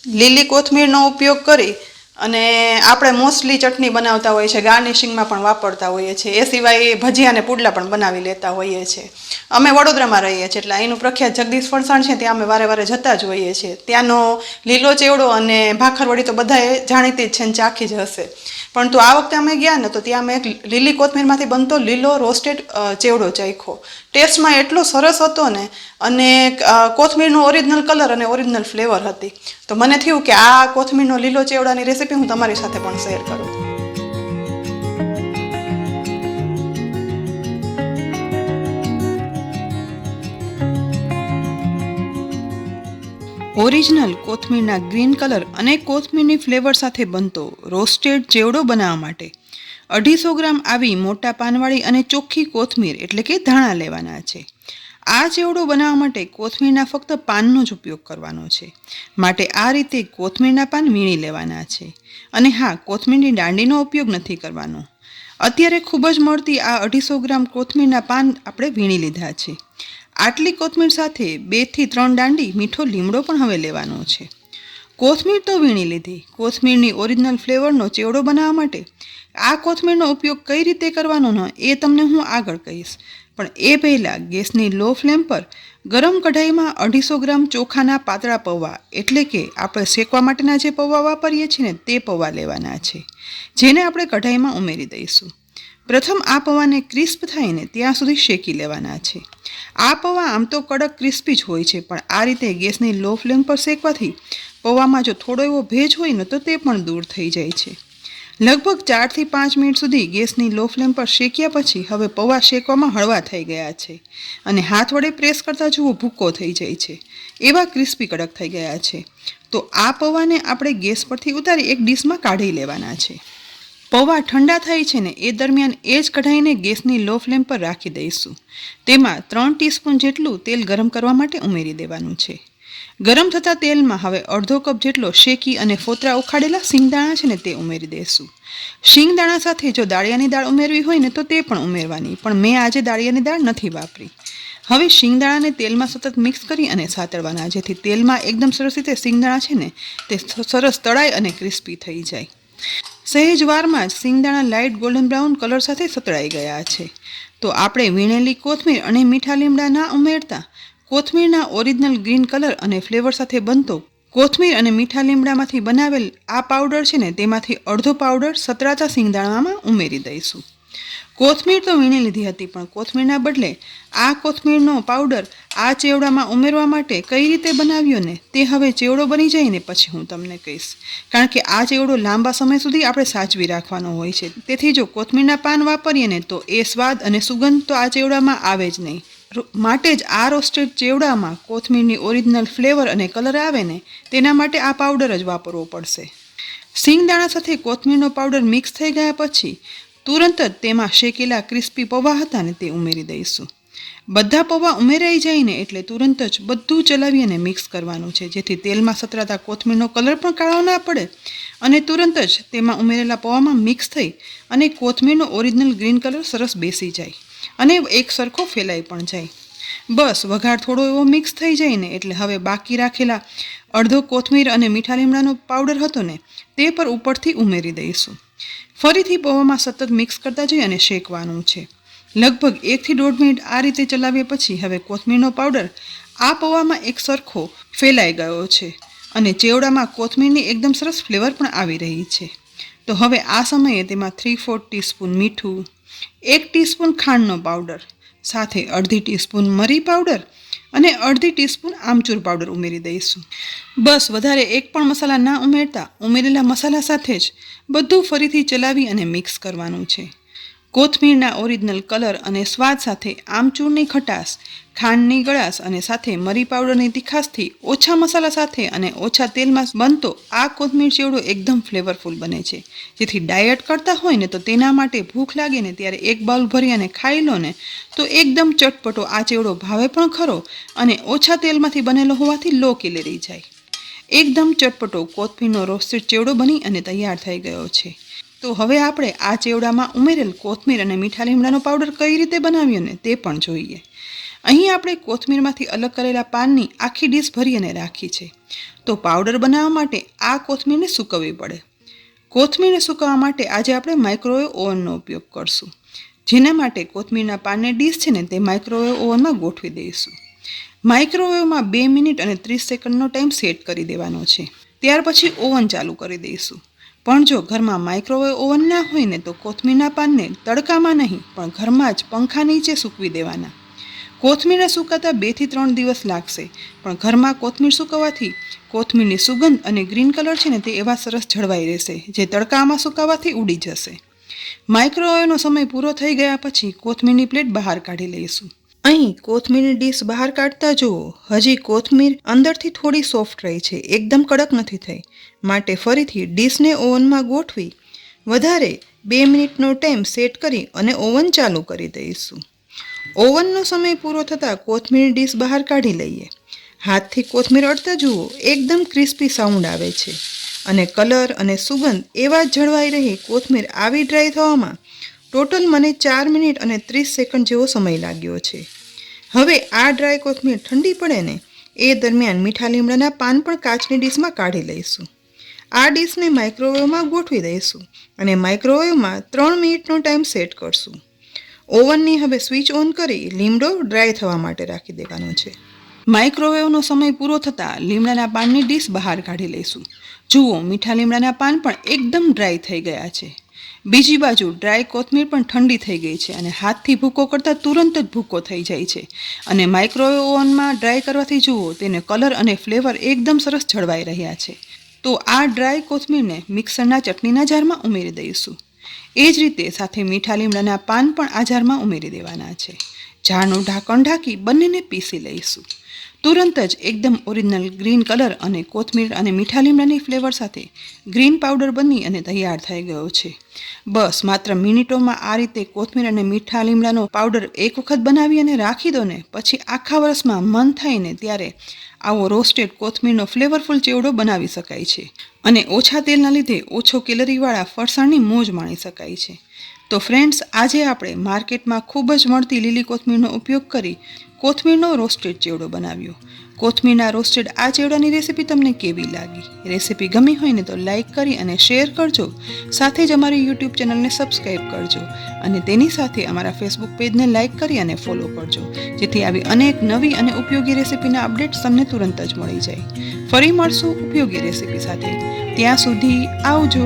લીલી કોથમીરનો ઉપયોગ કરી અને આપણે મોસ્ટલી ચટણી બનાવતા હોઈએ છીએ, ગાર્નિશિંગમાં પણ વાપરતા હોઈએ છીએ. એ સિવાય ભજીયા અને પુડલા પણ બનાવી લેતા હોઈએ છીએ. અમે વડોદરામાં રહીએ છીએ એટલે અહીંનું પ્રખ્યાત જગદીશ ફરસાણ છે ત્યાં અમે વારે વારે જતા જ હોઈએ છીએ. ત્યાંનો લીલો ચેવડો અને ભાખરવડી તો બધાએ જાણીતી જ છે ને ચાખી જ હશે. પરંતુ આ વખતે અમે ગયા ને તો ત્યાં અમે એક લીલી કોથમીરમાંથી બનતો લીલો રોસ્ટેડ ચેવડો ચાખ્યો. ટેસ્ટમાં એટલો સરસ હતો ને, અને કોથમીરનો ઓરિજિનલ કલર અને ઓરિજિનલ ફ્લેવર હતી. તો મને થયું કે આ કોથમીરનો લીલો ચેવડાની રેસીપી હું તમારી સાથે પણ શેર કરું. ઓરિજિનલ કોથમીરના ગ્રીન કલર અને કોથમીરની ફ્લેવર સાથે બનતો રોસ્ટેડ ચેવડો બનાવવા માટે 250 ગ્રામ આવી મોટા પાનવાળી અને ચોખ્ખી કોથમીર એટલે કે ધાણા લેવાના છે. આ ચેવડો બનાવવા માટે કોથમીરના ફક્ત પાનનો જ ઉપયોગ કરવાનો છે. માટે આ રીતે કોથમીરના પાન વીણી લેવાના છે. અને હા, કોથમીરની દાંડીનો ઉપયોગ નથી કરવાનો. અત્યારે ખૂબ જ મળતી આ 250 ગ્રામ કોથમીરના પાન આપણે વીણી લીધા છે. આટલી કોથમીર સાથે 2 થી 3 દાંડી મીઠો લીમડો પણ હવે લેવાનો છે. કોથમીર તો વીણી લીધી. કોથમીરની ઓરિજિનલ ફ્લેવરનો ચેવડો બનાવવા માટે આ કોથમીરનો ઉપયોગ કઈ રીતે કરવાનો ને એ તમને હું આગળ કહીશ. પણ એ પહેલાં ગેસની લો ફ્લેમ પર ગરમ કઢાઈમાં 250 ગ્રામ ચોખાના પાતળા પૌવા એટલે કે આપણે શેકવા માટેના જે પૌવા વાપરીએ છીએ ને તે પૌવા લેવાના છે, જેને આપણે કઢાઈમાં ઉમેરી દઈશું. પ્રથમ આ પૌવાને ક્રિસ્પ થાય ને ત્યાં સુધી શેકી લેવાના છે. આ પૌવા આમ તો કડક ક્રિસ્પી જ હોય છે, પણ આ રીતે ગેસની લો ફ્લેમ પર શેકવાથી પૌવામાં જો થોડો એવો ભેજ હોય ને તો તે પણ દૂર થઈ જાય છે. લગભગ 4 થી 5 મિનિટ સુધી ગેસની લો ફ્લેમ પર શેક્યા પછી હવે પૌવા શેકવામાં હળવા થઈ ગયા છે અને હાથ વડે પ્રેસ કરતા જુઓ ભૂકો થઈ જાય છે. એવા ક્રિસ્પી કડક થઈ ગયા છે. તો આ પૌવાને આપણે ગેસ પરથી ઉતારી એક ડીશમાં કાઢી લેવાના છે. પૌવા ઠંડા થાય છે ને એ દરમિયાન એ જ કઢાઈને ગેસની લો ફ્લેમ પર રાખી દઈશું. તેમાં 3 ટીસ્પૂન જેટલું તેલ ગરમ કરવા માટે ઉમેરી દેવાનું છે. ગરમ થતા તેલમાં હવે અડધો કપ જેટલો શેકી અને ફોતરા ઉખાડેલા સિંગદાણા છે ને તે ઉમેરી દઈશું. સિંગદાણા સાથે જો દાળિયાની દાળ ઉમેરવી હોય ને તો તે પણ ઉમેરવાની, પણ મેં આજે દાળિયાની દાળ નથી વાપરી. હવે સિંગદાણાને તેલમાં સતત મિક્સ કરી અને સાતળવાના, જેથી તેલમાં એકદમ સરસ રીતે સિંગદાણા છે ને તે સરસ તળાય અને ક્રિસ્પી થઈ જાય. સહેજ વારમાં જ સિંગદાણા લાઇટ ગોલ્ડન બ્રાઉન કલર સાથે સતળાઈ ગયા છે. તો આપણે વીણેલી કોથમીર અને મીઠા લીમડા ના ઉમેરતા કોથમીરના ઓરિજિનલ ગ્રીન કલર અને ફ્લેવર સાથે બનતો કોથમીર અને મીઠા લીમડામાંથી બનાવેલ આ પાવડર છે ને તેમાંથી અડધો પાવડર સતળાતા સિંગદાણામાં ઉમેરી દઈશું. કોથમીર તો વીણી લીધી હતી, પણ કોથમીરના બદલે આ કોથમીરનો પાવડર આ ચેવડામાં ઉમેરવા માટે કઈ રીતે બનાવ્યો ને તે હવે ચેવડો બની જાય ને પછી હું તમને કહીશ. કારણ કે આ ચેવડો લાંબા સમય સુધી આપણે સાચવી રાખવાનો હોય છે. તેથી જો કોથમીરના પાન વાપરીએ ને તો એ સ્વાદ અને સુગંધ તો આ ચેવડામાં આવે જ નહીં. માટે જ આ રોસ્ટેડ ચેવડામાં કોથમીરની ઓરિજિનલ ફ્લેવર અને કલર આવે ને તેના માટે આ પાવડર જ વાપરવો પડશે. સિંગદાણા સાથે કોથમીરનો પાવડર મિક્સ થઈ ગયા પછી તુરંત જ તેમાં શેકેલા ક્રિસ્પી પૌવા હતા ને તે ઉમેરી દઈશું. બધા પૌવા ઉમેરાઈ જાય ને એટલે તુરંત જ બધું ચલાવી અને મિક્સ કરવાનું છે, જેથી તેલમાં સતરાતા કોથમીરનો કલર પણ કાળો ના પડે અને તુરંત જ તેમાં ઉમેરેલા પૌવામાં મિક્સ થઈ અને કોથમીરનો ઓરિજિનલ ગ્રીન કલર સરસ બેસી જાય અને એક સરખો ફેલાઈ પણ જાય. બસ વઘાર થોડો એવો મિક્સ થઈ જાય ને એટલે હવે બાકી રાખેલા અડધો કોથમીર અને મીઠા લીમડાનો પાવડર હતો ને તે પર ઉપરથી ઉમેરી દઈશું. ફરીથી પૌવામાં સતત મિક્સ કરતા જઈ અને શેકવાનું છે. લગભગ 1 થી 1.5 મિનિટ આ રીતે ચલાવ્યા પછી હવે કોથમીરનો પાવડર આ પૌવામાં એક સરખો ફેલાઈ ગયો છે અને ચેવડામાં કોથમીરની એકદમ સરસ ફ્લેવર પણ આવી રહી છે. તો હવે આ સમયે તેમાં 3/4 ટીસ્પૂન મીઠું, 1 ટીસ્પૂન ખાંડનો પાવડર સાથે અડધી ટીસ્પૂન મરી પાવડર અને અડધી ટીસ્પૂન આમચૂર પાવડર ઉમેરી દઈશું. બસ વધારે એક પણ મસાલા ના ઉમેરતા ઉમેરેલા મસાલા સાથે જ બધું ફરીથી ચલાવી અને મિક્સ કરવાનું છે. કોથમીરના ઓરિજિનલ કલર અને સ્વાદ સાથે આમચૂરની ખટાશ, ખાંડની ગળાશ અને સાથે મરી પાવડરની તીખાશથી ઓછા મસાલા સાથે અને ઓછા તેલમાં બનતો આ કોથમીર ચેવડો એકદમ ફ્લેવરફુલ બને છે. જેથી ડાયટ કરતા હોય ને તો તેના માટે ભૂખ લાગે ને ત્યારે એક બાઉલ ભરી અને ખાઈ લો ને તો એકદમ ચટપટો આ ચેવડો ભાવે પણ ખરો અને ઓછા તેલમાંથી બનેલો હોવાથી લો કેલેરી જાય. એકદમ ચટપટો કોથમીરનો રોસ્ટેડ ચેવડો બની અને તૈયાર થઈ ગયો છે. તો હવે આપણે આ ચેવડામાં ઉમેરેલ કોથમીર અને મીઠા લીમડાનો પાવડર કઈ રીતે બનાવ્યો ને તે પણ જોઈએ. અહીં આપણે કોથમીરમાંથી અલગ કરેલા પાનની આખી ડીશ ભરી અને રાખી છે. તો પાવડર બનાવવા માટે આ કોથમીરને સૂકવવી પડે. કોથમીરને સૂકવવા માટે આજે આપણે માઇક્રોવેવ ઓવનનો ઉપયોગ કરશું. જેના માટે કોથમીરના પાનની ડીશ છે ને તે માઇક્રોવેવ ઓવનમાં ગોઠવી દઈશું. માઇક્રોવેવમાં 2 મિનિટ અને 30 સેકન્ડનો ટાઈમ સેટ કરી દેવાનો છે. ત્યાર પછી ઓવન ચાલુ કરી દઈશું. પણ જો ઘરમાં માઇક્રોવેવ ઓવન ના હોય ને તો કોથમીરના પાનને તડકામાં નહીં પણ ઘરમાં જ પંખા નીચે સૂકવી દેવાના. કોથમીરને સૂકાતા 2 થી 3 દિવસ લાગશે, પણ ઘરમાં કોથમીર સૂકવવાથી કોથમીરની સુગંધ અને ગ્રીન કલર છે ને તે એવા સરસ જળવાઈ રહેશે, જે તડકામાં સૂકવવાથી ઉડી જશે. માઇક્રોવેવનો સમય પૂરો થઈ ગયા પછી કોથમીરની પ્લેટ બહાર કાઢી લઈશું. અહીં કોથમીરની ડીશ બહાર કાઢતા જુઓ, હજી કોથમીર અંદરથી થોડી સોફ્ટ રહી છે, એકદમ કડક નથી થઈ. માટે ફરીથી ડીશને ઓવનમાં ગોઠવી વધારે 2 મિનિટનો ટાઈમ સેટ કરી અને ઓવન ચાલુ કરી દઈશું. ઓવનનો સમય પૂરો થતાં કોથમીરની ડીશ બહાર કાઢી લઈએ. હાથથી કોથમીર અડતા જુઓ, એકદમ ક્રિસ્પી સાઉન્ડ આવે છે અને કલર અને સુગંધ એવા જ જળવાઈ રહી. કોથમીર આવી ડ્રાય થવામાં ટોટલ મને 4 મિનિટ અને 30 સેકન્ડ જેવો સમય લાગ્યો છે. હવે આ ડ્રાય કોથમીર ઠંડી પડે ને એ દરમિયાન મીઠા લીમડાના પાન પણ કાચની ડીશમાં કાઢી લઈશું. આ ડીશને માઇક્રોવેવમાં ગોઠવી દઈશું અને માઇક્રોવેવમાં 3 મિનિટનો ટાઈમ સેટ કરશું. ઓવનની હવે સ્વિચ ઓન કરી લીમડો ડ્રાય થવા માટે રાખી દેવાનો છે. માઇક્રોવેવનો સમય પૂરો થતાં લીમડાના પાનની ડીશ બહાર કાઢી લઈશું. જુઓ, મીઠા લીમડાના પાન પણ એકદમ ડ્રાય થઈ ગયા છે. બીજી બાજુ ડ્રાય કોથમીર પણ ઠંડી થઈ ગઈ છે અને હાથથી ભૂકો કરતાં તુરંત જ ભૂકો થઈ જાય છે. અને માઇક્રોવેવ ઓવનમાં ડ્રાય કરવાથી જુઓ, તેને કલર અને ફ્લેવર એકદમ સરસ જળવાઈ રહ્યા છે. તો આ ડ્રાય કોથમીરને મિક્સરના ચટણીના જારમાં ઉમેરી દઈશું. એ જ રીતે સાથે મીઠા લીમડાના પાન પણ આ જારમાં ઉમેરી દેવાના છે. જારનું ઢાંકણ ઢાંકી બંનેને પીસી લઈશું. તુરંત જ એકદમ ઓરિજિનલ ગ્રીન કલર અને કોથમીર અને મીઠા લીમડાની ફ્લેવર સાથે ગ્રીન પાવડર બની અને તૈયાર થઈ ગયો છે. બસ માત્ર મિનિટોમાં આ રીતે કોથમીર અને મીઠા લીમડાનો પાવડર એક વખત બનાવી અને રાખી દો ને, પછી આખા વર્ષમાં મન થાય ને ત્યારે આવો રોસ્ટેડ કોથમીરનો ફ્લેવરફુલ ચેવડો બનાવી શકાય છે અને ઓછા તેલના લીધે ઓછો કેલરીવાળા ફરસાણની મોજ માણી શકાય છે. તો ફ્રેન્ડ્સ, આજે આપણે માર્કેટમાં ખૂબ જ મળતી લીલી કોથમીરનો ઉપયોગ કરી કોથમીરનો રોસ્ટેડ ચેવડો બનાવ્યો. કોથમીરના રોસ્ટેડ આ ચેવડાની રેસીપી તમને કેવી લાગી? રેસીપી ગમી હોય ને તો લાઇક કરી અને શેર કરજો. સાથે જ અમારી યુટ્યુબ ચેનલને સબસ્ક્રાઈબ કરજો અને તેની સાથે અમારા ફેસબુક પેજને લાઇક કરી અને ફોલો કરજો, જેથી આવી અનેક નવી અને ઉપયોગી રેસીપીના અપડેટ્સ તમને તુરંત જ મળી જાય. ફરી મળશું ઉપયોગી રેસીપી સાથે. ત્યાં સુધી આવજો.